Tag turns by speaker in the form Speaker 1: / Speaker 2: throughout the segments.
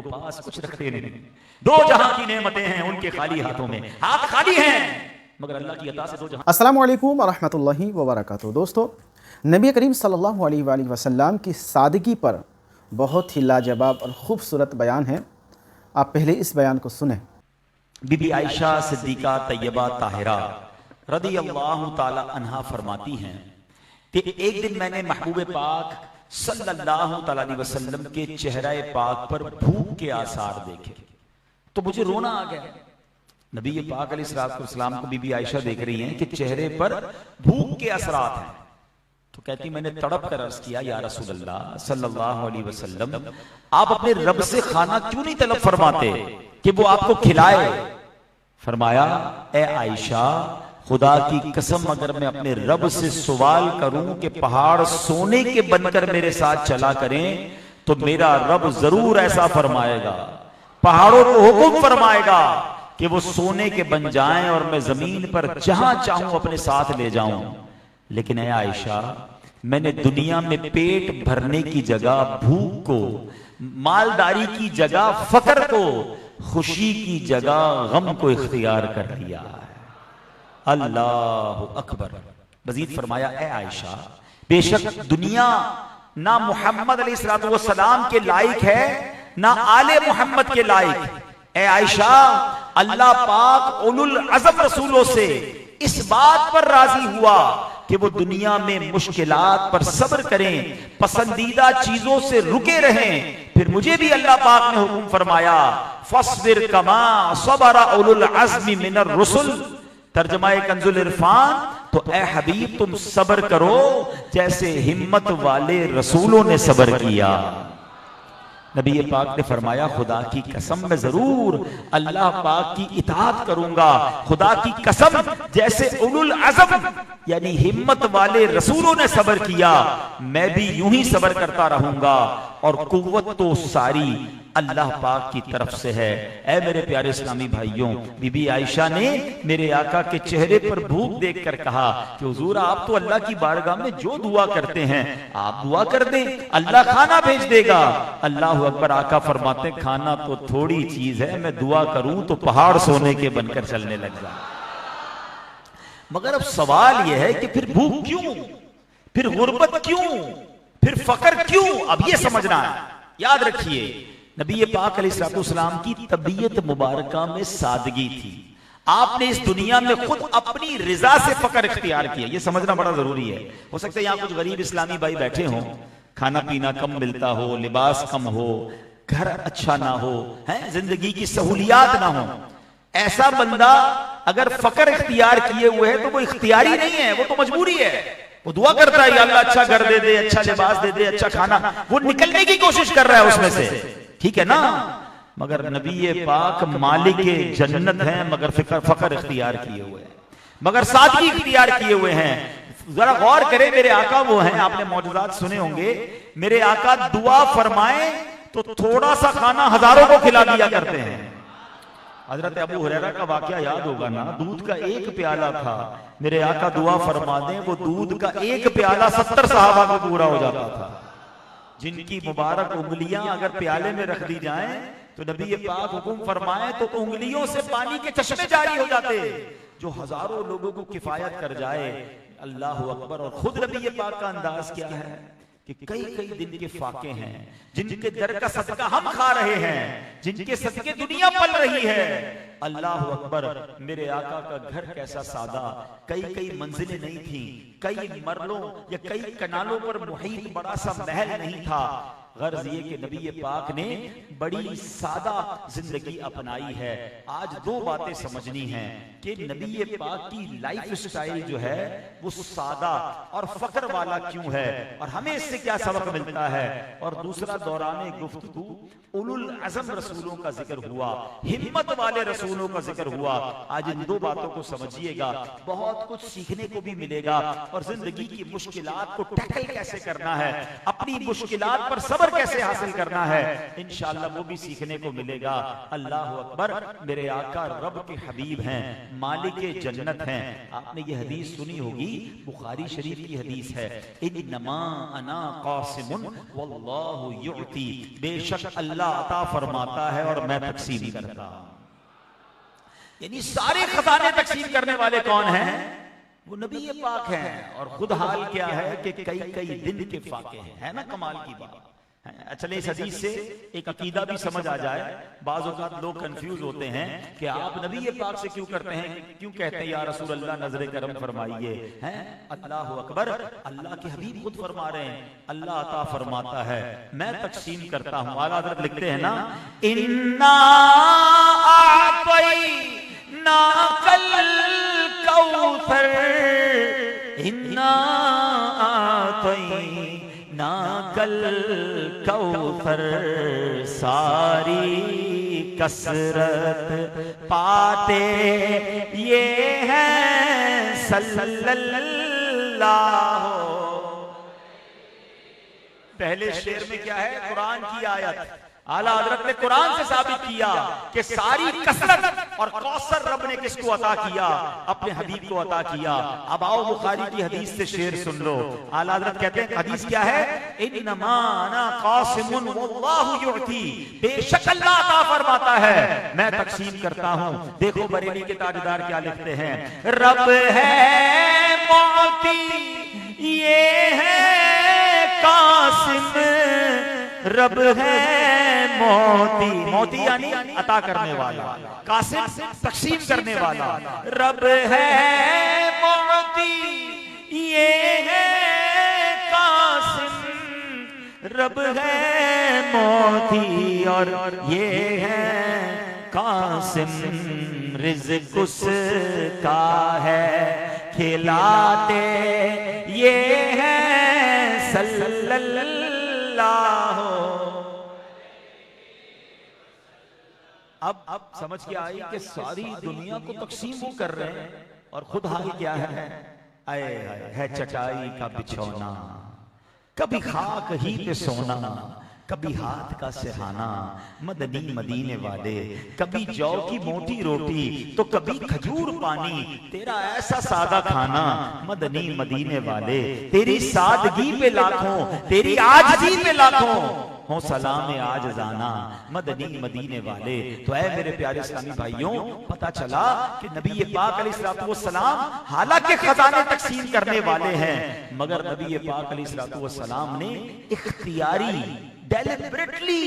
Speaker 1: पास कुछ रखते नहीं। दो जहां की नेमतें हैं उनके खाली हाथों में, हाथ खाली हैं मगर अल्लाह की अता से दो जहां।
Speaker 2: अस्सलामु अलैकुम वरहमतुल्लाहि वबरकातुहू। दोस्तों, नबी करीम सल्लल्लाहु अलैहि वसल्लम की सादगी पर बहुत ही लाजवाब और ख़ूबसूरत बयान है। आप पहले इस बयान को सुने।
Speaker 1: बीबी आयशा सिद्दीका तैयबा ताहिरा रदियल्लाहु ताला अन्हा फरमाती हैं कि एक दिन मैंने महबूब पाक सल्लल्लाहु ताला अलैहि वसल्लम के चेहरा पाक पर भूख के आसार देखे तो मुझे रोना आ गया। नबी पाक अलैहिस्सलाम को बीबी आयशा देख रही हैं कि चेहरे पर भूख के असरात हैं। तो कहती मैंने तड़प कर अर्ज किया, या रसूल अल्लाह सल्लल्लाहु अलैहि वसल्लम, आप अपने रब से खाना क्यों नहीं तलब फरमाते कि वो आपको खिलाए? फरमाया, ए आयशा, खुदा की कसम अगर मैं अपने रब से सवाल करूं कि पहाड़ सोने के बनकर मेरे साथ चला करें तो मेरा रब जरूर ऐसा फरमाएगा, पहाड़ों को हुक्म फरमाएगा कि वो सोने के बन जाएं और मैं जमीन पर जहां चाहूं अपने साथ ले जाऊं। लेकिन ऐ आयशा, मैंने दुनिया में पेट भरने की जगह भूख को, मालदारी की जगह फकर को, खुशी की जगह गम को इख्तियार कर लिया है। अल्लाह अकबर। मजीद फरमाया, ए आयशा, बेशक दुनिया ना मोहम्मद अलैहिस्सलाम के लायक है ना आले मोहम्मद के लायक। ए आयशा, अल्लाह पाक उलुल अज़म रसूलों से इस बात पर राजी हुआ कि वो दुनिया में मुश्किलात पर सब्र करें, पसंदीदा चीजों से रुके रहें। फिर मुझे भी अल्लाह पाक ने हुक्म फरमाया, फस्बिर कमा सबरा उलुल अज़्मी मिनर रुसुल। तर्जमाए कंजुल इरफान, तो ए हबीब तुम सब्र करो जैसे हिम्मत वाले रसूलों ने सब्र किया। नबी पाक ने फरमाया, खुदा की कसम मैं जरूर अल्लाह पाक की इताअत करूंगा। खुदा की कसम जैसे उलुल अज़म यानी हिम्मत वाले रसूलों ने सब्र किया, मैं भी यूं ही सब्र करता रहूंगा। और कुव्वत तो सारी अल्लाह पाक की तरफ से है। ऐ मेरे प्यारे इस्लामी भाइयों, बीबी आयशा ने मेरे आका के चेहरे पर भूख देखकर कहा कि हुजूर, आप तो अल्लाह की बारगाह में जो दुआ करते हैं आप दुआ कर दें, अल्लाह खाना भेज देगा। अल्लाह अकबर। आका फरमाते, खाना तो थोड़ी चीज है, मैं दुआ करूं तो पहाड़ सोने के बनकर चलने लग जाए। मगर अब सवाल यह है कि फिर भूख क्यों, फिर गुर्बत क्यों, फिर फकर क्यों? अब यह समझना है। याद रखिए, नबी पाक अलैहिस्सलाम की तबीयत मुबारका में सादगी थी। आपने इस दुनिया में खुद अपनी रिजा से फकर इख्तियार किया, यह समझना बड़ा जरूरी है। हो सकता है यहां कुछ गरीब इस्लामी भाई बैठे हों, खाना पीना कम मिलता हो, लिबास कम हो, घर अच्छा ना हो, है जिंदगी की सहूलियात ना हो। ऐसा बंदा अगर फकर इख्तियार किए हुए है तो वो इख्तियारी नहीं है, वो तो मजबूरी है। वो दुआ करता है, अल्लाह अच्छा घर दे दे, अच्छा लिबास दे दे, अच्छा खाना, वो निकलने की कोशिश कर रहा है उसमें से, ठीक है ना। मगर नबी पाक मालिक जन्नत हैं मगर फकर इख्तियार किए हुए हैं, मगर सादगी इख्तियार किए हुए हैं। जरा गौर करें, मेरे आका वो हैं, आपने मौजूदात सुने होंगे, मेरे आका दुआ फरमाएं तो थोड़ा सा खाना हजारों को खिला दिया करते हैं। हजरत अबू हुरैरा का वाकया याद होगा ना, दूध का एक प्याला था, मेरे आका दुआ फरमा दें वो दूध का एक प्याला 70 सहाबा को पूरा हो जाता था। जिनकी मुबारक उंगलियां अगर प्याले में रख दी जाएं तो नबी पाक हुक्म फरमाए तो उंगलियों से पानी के चश्मे जारी हो जाते जो हजारों लोगों को किफायत कर जाए। अल्लाह अकबर। और खुद नबी पाक का अंदाज क्या है कि कई कई दिन के फाके हैं, जिनके दर का सदका हम खा रहे हैं, जिनके सदके दुनिया पल रही है। अल्लाह अकबर। मेरे आका का घर कैसा सादा, कई कई मंजिलें नहीं थी, कई मरलों या कई कनालों पर मुहीत बड़ा सा महल नहीं था। गर्ज ये कि नबी पाक ने बड़ी सादा जिंदगी अपनाई है। आज दो बातें समझनी हैं कि नबी पाक की लाइफ स्टाइल जो है वो सादा और फकर वाला क्यों है और हमें इससे क्या सबक मिलता है। और दूसरा, दौरान गुफ्तगू उलुल अज़म रसूलों का जिक्र हुआ, हिम्मत वाले रसूलों का जिक्र हुआ। आज इन दो बातों को समझिएगा, बहुत कुछ सीखने को भी मिलेगा। और जिंदगी की मुश्किलात को टैकल कैसे करना है, अपनी मुश्किलात पर सब्र सब्र कैसे हासिल करना है, इंशाअल्लाह वो भी सीखने को मिलेगा। अल्लाह अकबर। मेरे आका रब के हबीब हैं, मालिके जन्नत हैं। आपने ये हदीस सुनी होगी, बुखारी शरीफ की हदीस है, इन्नमा अना कासिमुन वल्लाहु युअती, बेशक अल्लाह अता फरमाता है और मैं तकसीम करता हूं। यानी सारे खजाने तकसीम करने वाले कौन हैं? वो नबी पाक हैं। और खुद हाल क्या है कि कई कई दिन के फाके हैं, है ना कमाल की बात। चले इस हदीस से एक अकीदा भी समझ आ जाए। बाज़ औक़ात लोग कंफ्यूज होते हैं कि आप नबी पाक से क्यों करते हैं, क्यों कहते हैं या रसूल अल्लाह नजर करम फरमाइए, हैं? अल्लाह अकबर। अल्लाह के हबीब खुद फरमा रहे हैं, अल्लाह अता फरमाता है, मैं तकसीम करता हूं। आला हज़रत लिखते हैं ना, इन्ना आतैना कल कौसर, इन्ना आतैना कल कौसर, सारी कसरत पाते ये हैं सल्लल्लाहु। पहले शेर में क्या है? कुरान की आयत। आला हज़रत ने कुरान से साबित किया कि सारी कसरत और कौसर रब ने किसको अता किया? अपने हबीब को अता किया। अब आओ बुखारी की हदीस से शेर सुन लो। आला हज़रत कहते हैं हदीस क्या है? इन्नमा अना कासिमुन वल्लाहु युअती, बेशक अल्लाह अता फरमाता है, मैं तकसीम करता हूं। देखो बरेली के ताजदार क्या लिखते हैं, रब है मोती ये है कासिम, रब है मोती, मोती यानी अता करने वाला, कासिम तकसीम करने वाला। रब है मोती ये है कासिम, रब है मोती और ये है कासिम, रिज़्क़ उसका है खिलाते ये है सल्लल्लाहु। अब समझ के आई कि सारी दुनिया को तकसीम वो कर रहे हैं और खुद हाल क्या है? आए है चटाई का बिछौना, कभी खाक ही पे सोना, कभी हाथ का सिहाना, मदनी मदीने वाले, कभी जौ की मोटी रोटी तो कभी खजूर पानी, तेरा ऐसा सादा खाना मदनी मदीने वाले, तेरी सादगी पे लाखों, तेरी आजिज़ी पे लाखों हो सलाम आज जाना मदनी मदीने वाले। तो ऐ मेरे प्यारे इस्लामी भाइयों, पता चला कि नबी पाक अलैहिस्सलाम हालांकि खजाने तकसीम करने वाले हैं, मगर नबी पाक अलैहिस्सलाम ने इख्तियारी डेलिबरेटली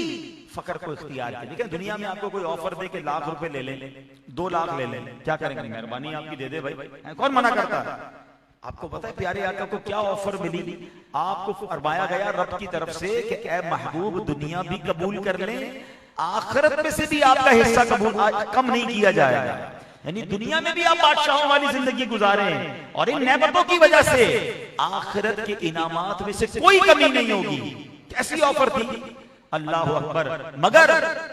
Speaker 1: फकर को इख्तियार किया। देखिए दुनिया में आपको कोई ऑफर दे के लाख रुपए ले लें, 2 लाख ले लें, क्या करेंगे? मेहरबानी आपकी दे दे भाई, कौन मना करता है? आपको पता है प्यारे आका को क्या ऑफर मिली? आपको फरमाया गया रब की तरफ से कि ऐ महबूब दुनिया भी कबूल कर लें, आखिरत में से भी आपका हिस्सा कम नहीं किया जाएगा। यानी दुनिया में भी आप बादशाहों वाली जिंदगी गुजारें और इन नेमतों की वजह से आखिरत के इनामात में से कोई कमी नहीं होगी। कैसी ऑफर थी? अल्लाह अकबर। मगर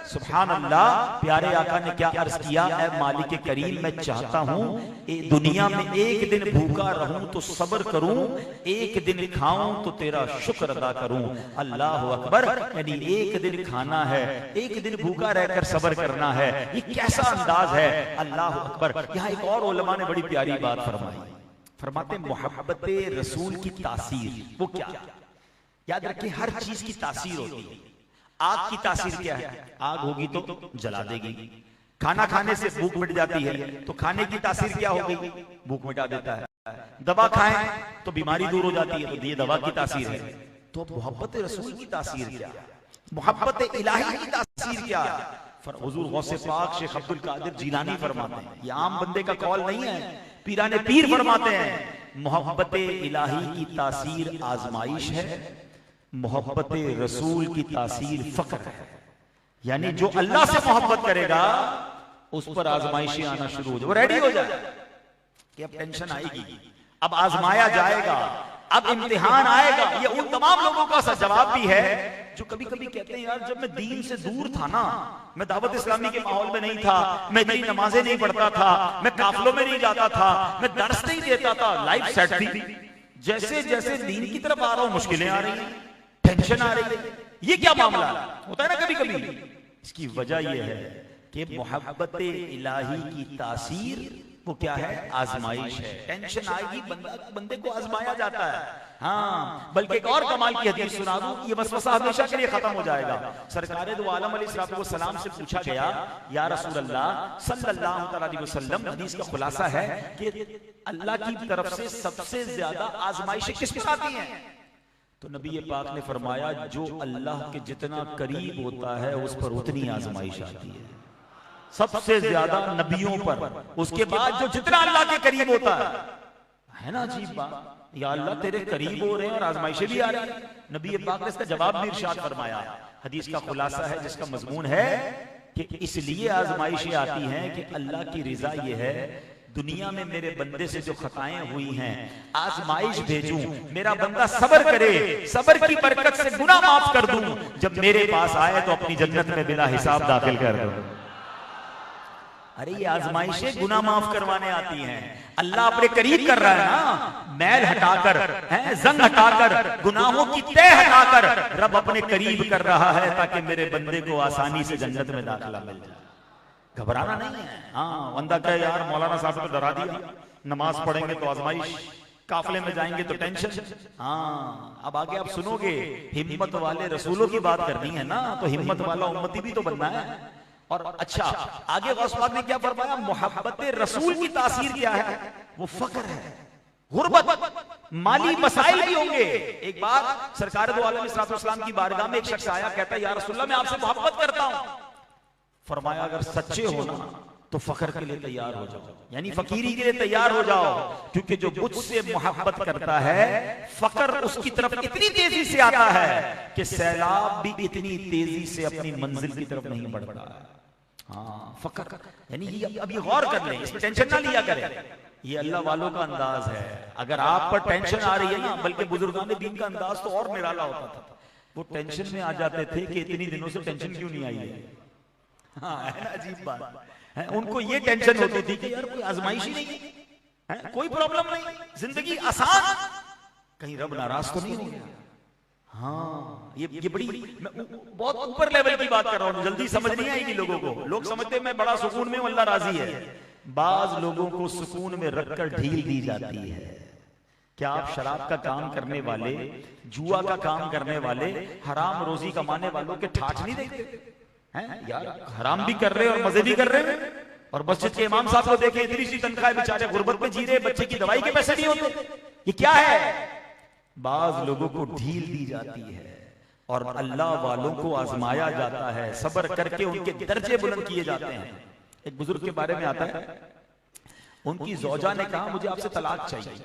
Speaker 1: सुभान अल्लाह, प्यारे आका ने क्या अर्ज किया? ऐ मालिक करीम, मैं चाहता हूं दुनिया में एक दिन भूखा रहूं तो सब्र करूं, एक दिन खाऊं तो तेरा शुक्र अदा करूं। अल्लाह अकबर। यानी एक दिन खाना है, एक दिन भूखा रहकर सब्र करना है, ये कैसा अंदाज है? अल्लाह अकबर। यहां एक और उलमा ने बड़ी प्यारी बात फरमाई, फरमाते मोहब्बत रसूल की तासीर। वो क्या? याद रखिए हर चीज की तासीर होती है। आग की तासीर क्या है? आग होगी तो जला देगी। खाना खाने से भूख मिट जाती है, तो खाने की तासीर क्या हो गई? भूख मिटा देता है। दवा खाएं तो बीमारी दूर हो जाती है, तो ये दवा की तासीर है। तो मोहब्बत रसूल की तासीर क्या? मोहब्बत इलाही की तासीर क्या? हुजूर गौसे पाक शेख अब्दुल कादिर जिलानी फरमाते हैं, ये आम बंदे का कौल नहीं है, पीराने पीर फरमाते हैं, मोहब्बत इलाही की तासीर आजमाइश है, मोहब्बत रसूल की तासीर फक्र है। यानी जो अल्लाह से मोहब्बत करेगा उस पर आजमाइशें आना शुरू हो जाए, वो रेडी हो जाए कि अब टेंशन आएगी, अब आजमाया जाएगा, अब इम्तिहान आएगा। ये उन तमाम लोगों का जवाब भी है जो कभी कभी कहते हैं यार जब मैं दीन से दूर था ना, मैं दावत इस्लामी के माहौल में नहीं था, मैं इतनी नमाजें नहीं पढ़ता था, मैं काफिलों में नहीं जाता था, मैं दर्स नहीं देता था, लाइफ सेट थी, जैसे जैसे दीन की तरफ आ रहा हूं मुश्किलें आ रही हैं, टेंशन आ रही है। ये क्या मामला होता है ना कभी कभी। इसकी वजह यह है कि मोहब्बत इलाही की तासीर वो क्या है, आजमाइश है। टेंशन आएगी, बंदे को आजमाया जाता है। हाँ, बल्कि एक और कमाल की हदीस सुना दूं, ये वसवसा हमेशा के लिए खत्म हो जाएगा। सरकारे दो आलम अलैहिस्सलाम से पूछा गया, या रसूल अल्लाह सल्लल्लाहु अलैहि वसल्लम, हदीस का खुलासा है कि अल्लाह की तरफ से सबसे ज्यादा आजमाइशें किस पर आती हैं? तो नबी पाक ने फरमाया, जो अल्लाह के जितना करीब होता है उस पर उतनी आजमाइश आती है, सबसे ज्यादा नबियों पर, उसके बाद जो जितना अल्लाह के करीब होता है ना। अजीब बात, या अल्लाह तेरे करीब हो रहे हैं और आजमाइशें भी आ रही हैं। नबी पाक ने इसका जवाब भी इरशाद फरमाया। हदीस का खुलासा है जिसका मजमून है कि इसलिए आजमाइशें आती हैं कि अल्लाह की रिजा ये है, दुनिया में मेरे बंदे से जो खताएं हुई हैं, आजमाइश भेजूं, मेरा बंदा सब्र करे, सब्र की बरकत से गुनाह माफ कर दूं, जब मेरे पास आए तो अपनी जन्नत में बिना हिसाब दाखिल कर दूं। अरे ये आजमाइशें गुनाह माफ करवाने आती हैं। अल्लाह अपने करीब कर रहा है ना, मैल हटाकर, जंग हटाकर, गुनाहों की तह हटाकर रब अपने करीब कर रहा है ताकि मेरे बंदे को आसानी से जन्नत में दाखिला मिल जाए। घबराना नहीं है। हाँ, बंदा कहे यार मौलाना साहब को डरा दिया, नमाज पढ़ेंगे तो आजमाइश, काफले में जाएंगे तो टेंशन। हाँ, अब आगे आप सुनोगे, हिम्मत वाले रसूलों की बात करनी है ना, तो हिम्मत वाला उम्मती भी तो बनना है। और अच्छा, आगे गौस पाक ने क्या फरमाया, मोहब्बत रसूल की तासीर क्या है, वो फक्र है, गुर्बत, माली मसाइल भी होंगे। एक बार सरकार दो आलम अलैहिस्सलाम की बारगाह में एक शख्स आया, कहता है या रसूलल्लाह मैं आपसे मोहब्बत करता हूं। फरमाया अगर सच्चे हो ना तो फख्र के लिए तैयार हो जाओ, यानी फकीरी के लिए तैयार हो जाओ, क्योंकि जो मुझसे मोहब्बत करता है फख्र उसकी तरफ इतनी तेजी से आता है कि सैलाब भी इतनी तेजी से अपनी मंजिल की तरफ नहीं बढ़ता है। हाँ, फख्र यानी अब ये गौर कर लें, इसमें टेंशन ना लिया करें, ये अल्लाह वालों का अंदाज है। अगर आप पर टेंशन आ रही है ना, बल्कि बुजुर्गान दीन का अंदाज तो और निराला होता था, वो टेंशन में आ जाते थे कि इतनी दिनों से टेंशन क्यों नहीं आई है। हाँ, है ना, अजीब बात है। उनको ये टेंशन होती थी कि यार कोई आजमाइश ही नहीं है, कोई प्रॉब्लम नहीं, जिंदगी आसान, कहीं रब नाराज तो नहीं हो गया। हाँ, ये बड़ी, मैं बहुत ऊपर लेवल की बात कर रहा हूँ, जल्दी समझ नहीं आएगी लोगों को। लोग समझते मैं बड़ा सुकून में हूं, अल्लाह राजी है। बाज लोगों को सुकून में रखकर ढील दी जाती है। क्या आप शराब का काम करने वाले, जुआ का काम करने वाले, हराम रोजी कमाने वालों के ठाठ नहीं देखते हैं? यार हराम भी कर रहे हैं और मजे भी कर रहे हैं, और मस्जिद के इमाम साहब को देखें, इतनी सी तनख्वाह, बेचारे गुर्बत में जी रहे, बच्चे की दवाई के पैसे नहीं होते। ये क्या है? बाज लोगों को ढील दी जाती है और अल्लाह वालों को आजमाया जाता है, सब्र करके उनके दर्जे बुलंद किए जाते हैं। एक बुजुर्ग के बारे में आता है, उनकी ज़ौजा ने कहा मुझे आपसे तलाक चाहिए,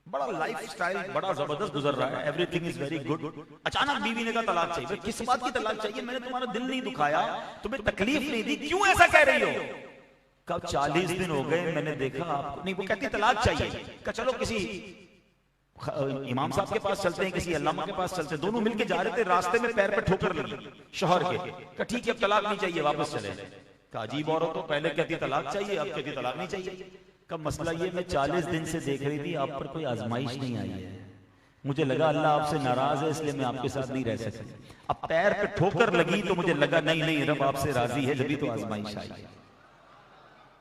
Speaker 1: बड़ा लाइफस्टाइल बड़ा जबरदस्त गुजर रहा है, एवरीथिंग इज वेरी गुड। अचानक बीवी ने कहा तलाक चाहिए। किस बात की तलाक चाहिए? मैंने तुम्हारा दिल नहीं दुखाया, तुम्हें तकलीफ नहीं दी, क्यों ऐसा कह रही हो? कब 40 दिन हो गए मैंने देखा आपको नहीं। वो कहती तलाक चाहिए। कहा चलो किसी इमाम साहब के पास चलते हैं, किसी अल्लामा के पास चलते हैं। दोनों मिलके जा रहे थे, रास्ते में पैर पे ठोकर लगी शोहर के। कहा ठीक है अब तलाक नहीं चाहिए, वापस चले। कहा अजीब औरत तो पहले कहती तलाक चाहिए, अब कहती तलाक नहीं चाहिए। कब मसला ये, मैं 40 दिन से देख रही थी आप पर कोई आजमाइश नहीं आई है, मुझे लगा अल्लाह आपसे नाराज है इसलिए मैं आपके साथ नहीं रह सकती। अब पैर पे ठोकर लगी तो मुझे लगा नहीं नहीं रब आपसे राजी है, जब तो आजमाइश आई।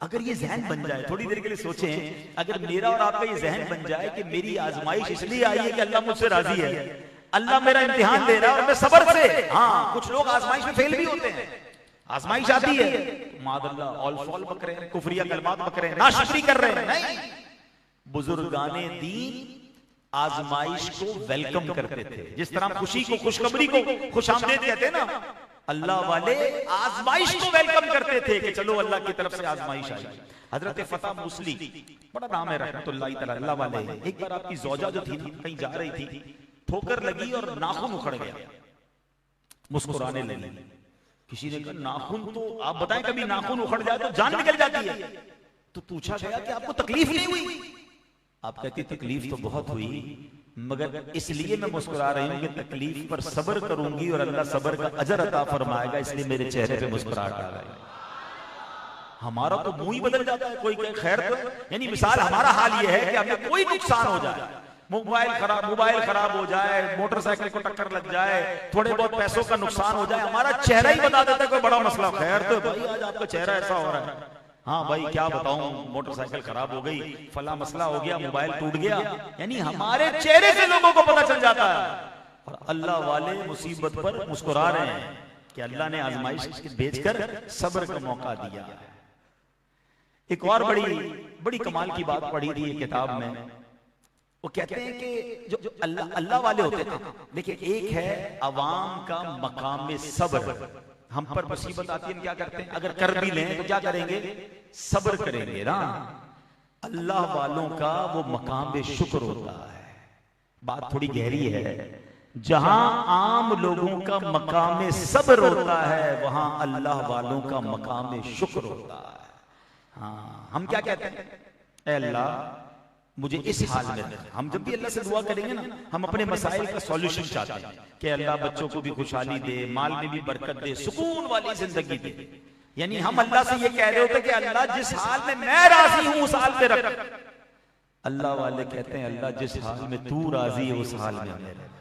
Speaker 1: अगर ये जहन बन जाए, थोड़ी देर के लिए सोचें, अगर मेरा और आपका ये जहन बन जाए कि मेरी आजमाइश इसलिए आई है कि अल्लाह मुझसे राजी है, अल्लाह मेरा इम्तिहान दे रहा है और मैं सब्र से, हाँ कुछ लोग आजमाइश में फेल भी होते हैं, आजमाइश आती है मादल्ला ऑल फॉल बक रहे हैं, कुफरिया कलमात बक रहे हैं, नाशुक्री कर रहे हैं। नहीं, बुजुर्गाने दीन आजमाइश को वेलकम करते थे। जिस तरह खुशी को, खुशखबरी को खुशामदीद कहते हैं ना, अल्लाह वाले आजमाइश को वेलकम करते थे कि चलो अल्लाह की तरफ से आजमाइश आई। हजरत फता मूसली, बड़ा नाम है रहमतुल्लाह तआला, अल्लाह वाले, एक बार आपकी ज़ौजा जो थी कहीं जा रही थी, ठोकर लगी और नाखून उखड़ गया, मुस्कुराने लगी। किसी ने कहा नाखून तो आप बताएं, कभी नाखून उखड़ जाए तो जान निकल जाती है। तो पूछा गया कि आपको तकलीफ नहीं हुई? आप कहती तकलीफ तो बहुत हुई, मगर इसलिए मैं मुस्कुरा रही हूं कि तकलीफ पर सब्र करूंगी और अल्लाह सब्र का अजर अता फरमाएगा, इसलिए मेरे चेहरे पे मुस्कुराहट आ गई। हमारा तो मुंह ही बदल जाता है, कोई कहे खैर तो, यानी मिसाल हमारा हाल ये है कि हमें कोई नुकसान हो जाए मोबाइल खराब हो जाए, मोटरसाइकिल को टक्कर लग जाए, थोड़े बहुत पैसों का नुकसान हो जाए, हमारा चेहरा ही बता देता है कोई बड़ा मसला। खैर तो भाई आज आपका चेहरा ऐसा हो रहा है, हाँ भाई क्या बताऊं, मोटरसाइकिल खराब हो गई, फला मसला हो गया, मोबाइल टूट गया, यानी हमारे चेहरे से लोगों को पता चल जाता है। और अल्लाह वाले मुसीबत पर मुस्कुरा रहे हैं कि अल्लाह ने आजमाइश भेजकर सब्र का मौका दिया। एक और बड़ी कमाल की बात पढ़ी थी किताब में, वो कहते हैं कि जो अल्लाह वाले होते हैं ना, देखिए एक है अवाम का मकाम सब्र, हम पर मुसीबत आती है हम क्या करते हैं, अगर कर भी लें तो क्या करेंगे, सब्र करेंगे ना। अल्लाह वालों का वो मकाम शुक्र होता है। बात थोड़ी गहरी है, जहां आम लोगों का मकाम सब्र होता है वहां अल्लाह वालों का मकाम शुक्र होता है। हाँ, हम क्या कहते हैं, ऐ अल्लाह मुझे इस हाल में रख। हम जब भी अल्लाह से दुआ करेंगे ना, हम अपने मसाइल का सॉल्यूशन चाहते हैं कि अल्लाह बच्चों को भी खुशहाली दे, माल में भी बरकत दे, सुकून वाली जिंदगी दे। यानी हम अल्लाह से ये कह रहे होते कि अल्लाह जिस हाल में मैं राजी हूं उस हाल पे रख। अल्लाह वाले कहते हैं अल्लाह जिस हाल में तू राजी है उस हाल में हमें रख।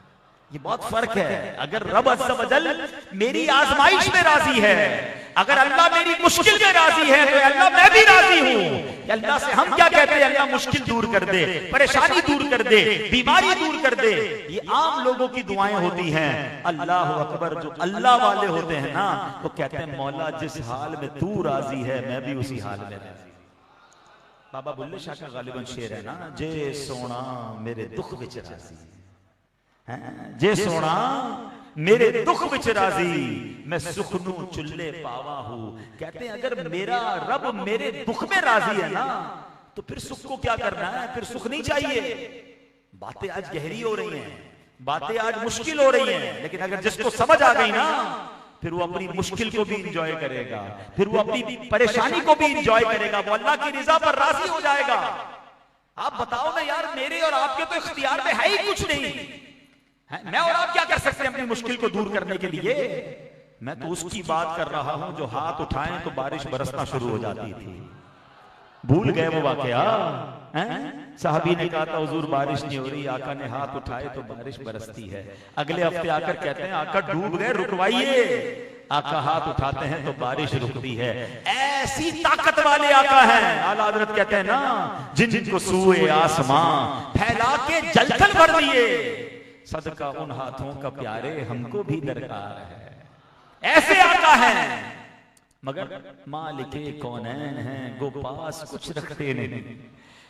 Speaker 1: ये बहुत फर्क है। अगर रब अज़्ज़ व जल मेरी आजमाइश में राजी है, अगर अल्लाह मेरी मुश्किल में राजी है तो अल्लाह मैं भी राजी हूं। अल्लाह से हम क्या कहते हैं, अल्लाह मुश्किल दूर कर दे, परेशानी दूर कर दे, बीमारी दूर कर दे। ये आम लोगों की दुआएं होती हैं। अल्लाह अकबर जो अल्लाह वाले होते हैं ना, तो कहते हैं मौला जिस हाल में तू राजी है मैं भी उसी हाल में राजी। बाबा बुल्ले शाह का गालिबन शेर है ना, जे सोना मेरे दुख विच राजी, जे सोना मेरे दुख विच राजी, मैं सुख नू चुल्ले पावा हूं। कहते हैं अगर मेरा रब मेरे दुख में राजी है ना, तो फिर सुख को क्या करना है, फिर सुख नहीं चाहिए। बातें आज गहरी हो रही हैं, बातें आज मुश्किल हो रही हैं, लेकिन अगर जिसको समझ आ गई ना, फिर वो अपनी मुश्किल को भी इंजॉय करेगा, फिर वो अपनी परेशानी को भी इंजॉय करेगा, वो अल्लाह की रिजा पर राजी हो जाएगा। आप बताओ ना यार, मेरे और आपके तो इख्तियार में है ही कुछ नहीं है। मैं और आप क्या कर सकते हैं अपनी मुश्किल को दूर करने के लिए। मैं तो उसकी बात कर रहा हूं जो हाथ उठाएं तो बारिश बरसना शुरू हो जाती थी। भूल गए वो वाकया, साहबी ने कहा था हुजूर बारिश नहीं हो रही, आका ने हाथ उठाए तो बारिश बरसती है। अगले हफ्ते आकर कहते हैं आका डूब गए रुकवाइए, आका हाथ उठाते हैं तो बारिश रुकती है। ऐसी ताकत वाले आका हैं। आला हज़रत कहते हैं ना, जिनको सूए आसमां फैला के जलथल भर दिए, सदका उन हाथों का प्यारे हमको भी दरकार है। ऐसे आका हैं, मगर मालिके कौनैन हैं, गो पास कुछ रखते नहीं।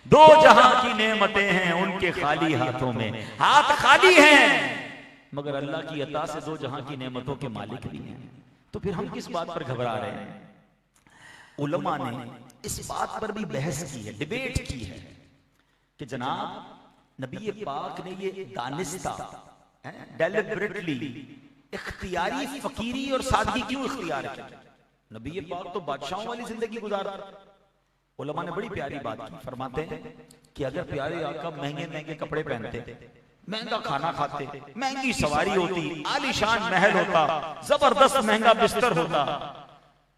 Speaker 1: दो जहां की नेमतें हैं उनके खाली हाथों में, हाथ खाली हैं, मगर अल्लाह की अता से दो जहां की नेमतों के मालिक भी हैं। तो फिर हम किस बात पर घबरा रहे हैं। उलमा ने इस बात पर भी बहस की है, डिबेट की है कि जनाब नबी पाक ने ये दानिस्ता डेलिबरेटली इख्तियारी फकीरी और सादगी क्यों इख्तियार किया। नबी पाक तो बादशाहों वाली जिंदगी गुजारा। उलमा ने बड़ी प्यारी बात की, फरमाते हैं कि अगर प्यारे आका महंगे महंगे कपड़े पहनते, महंगा खाना खाते, महंगी सवारी होती, आलीशान महल होता, जबरदस्त महंगा बिस्तर होता,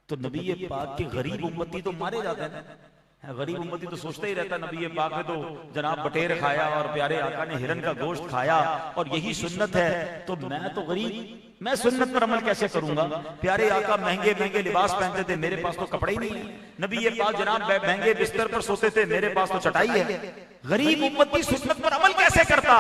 Speaker 1: तो नबी पाक के गरीब उम्मती तो मारे जाते हैं। गरीब उम्मती तो सोचता ही रहता नबी पाक ने तो जनाब बटेर खाया और प्यारे आका ने हिरन का गोश्त खाया और यही सुन्नत है, तो मैं तो गरीब, मैं सुन्नत पर अमल कैसे करूंगा। प्यारे आका महंगे महंगे लिबास पहनते थे, मेरे पास तो कपड़े ही नहीं है। नबी पाक जनाब महंगे बिस्तर पर सोते थे, मेरे पास तो चटाई है। गरीब उम्मती सुन्नत पर अमल कैसे करता।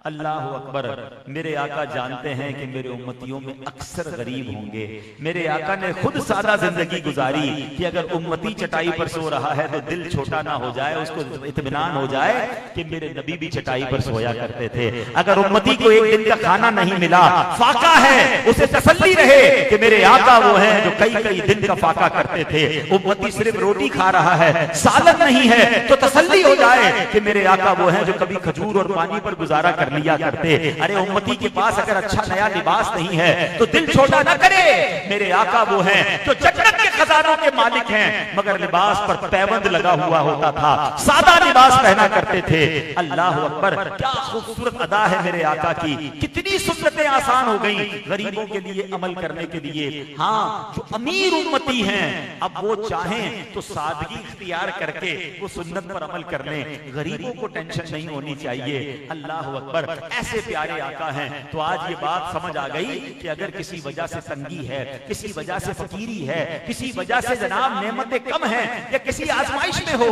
Speaker 1: अल्लाह अकबर। मेरे आका जानते हैं कि मेरे उम्मतियों में अक्सर गरीब होंगे। मेरे आका ने खुद सादा जिंदगी गुजारी कि अगर उम्मती चटाई पर सो रहा है तो दिल छोटा ना हो जाए, उसको इत्मीनान हो जाए कि मेरे नबी भी चटाई पर सोया करते थे। अगर उम्मती को एक दिन का खाना नहीं मिला, फाका है, उसे तसल्ली रहे कि मेरे आका वो हैं जो कई कई दिन का फाका करते थे। उम्मती सिर्फ रोटी खा रहा है, सालन नहीं है, तो तसल्ली हो जाए कि मेरे आका वो हैं जो कभी खजूर और पानी पर गुजारा करने लिया करते। अरे उम्मती के पास अगर अच्छा नया लिबास नहीं है तो दिल छोटा ना करे। मेरे आका वो हैं जो जन्नत के खजानों के मालिक हैं, मगर लिबास पर पैबंद लगा हुआ होता था, सादा लिबास पहना करते थे। अल्लाह अकबर, क्या खूबसूरत अदा है मेरे आका की। कितनी सुन्नतें आसान हो गई गरीबों के लिए अमल करने के लिए। हाँ, जो अमीर उम्मती हैं अब वो चाहें तो सादगी इख्तियार करके वो सुन्नत पर अमल कर लें। गरीबों को टेंशन नहीं होनी चाहिए। अल्लाह अकबर, ऐसे प्यारे आका हैं। तो आज ये बात समझ आ गई कि अगर किसी वजह से तंगी है, किसी वजह से फकीरी है, किसी वजह से जनाब नेमतें कम हैं या किसी आजमाइश में हो,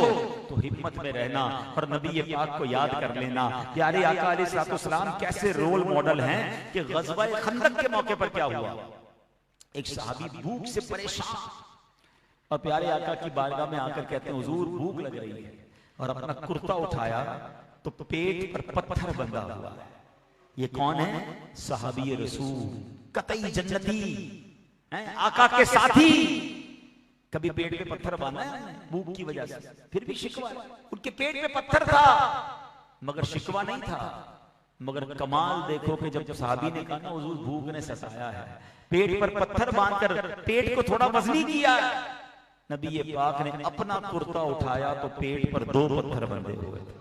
Speaker 1: तो हिम्मत में रहना और नबी पाक को याद कर लेना। प्यारे आका अलैहिस्सलाम कैसे रोल मॉडल हैं कि ग़ज़वा खंदक के मौके पर क्या हुआ। एक सहाबी भूख से परेशान और प्यारे आका की बारगाह में आकर कहते हैं हुजूर भूख लग रही है, और अपना कुर्ता उठाया तो पेट पर पत्थर बंधा हुआ है। ये कौन है? सहाबी रसूल, कतई जन्नती हैं, आका के साथी। कभी पेट पे पत्थर बांधा है भूख की वजह से, फिर भी शिकवा। उनके पेट पे पत्थर था मगर शिकवा नहीं था। मगर कमाल देखो कि जब सहाबी ने कहा ना हुजूर भूख ने सताया है, पेट पर पत्थर बांधकर पेट को थोड़ा वजनी किया, नबी पाक ने अपना कुर्ता उठाया तो पेट पर 2 पत्थर बंधे हुए थे।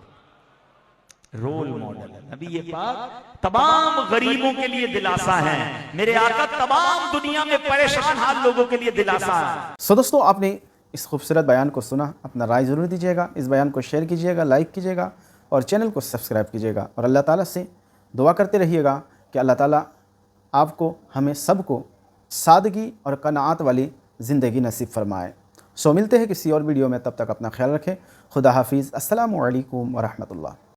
Speaker 1: रोल मॉडल नबी पाक तमाम गरीबों के लिए दिलासा है। मेरे आका तमाम दुनिया में परेशान हाल लोगों के लिए दिलासा है।
Speaker 2: सो दोस्तों, आपने इस खूबसूरत बयान को सुना, अपना राय ज़रूर दीजिएगा, इस बयान को शेयर कीजिएगा, लाइक कीजिएगा और चैनल को सब्सक्राइब कीजिएगा। और अल्लाह ताला से दुआ करते रहिएगा कि अल्लाह ताला आपको, हमें सबको सादगी और कनाअत वाली ज़िंदगी नसीब फरमाए। सो मिलते हैं किसी और वीडियो में, तब तक अपना ख्याल रखें। खुदा हाफिज़। अस्सलामु अलैकुम व रहमतुल्लाह।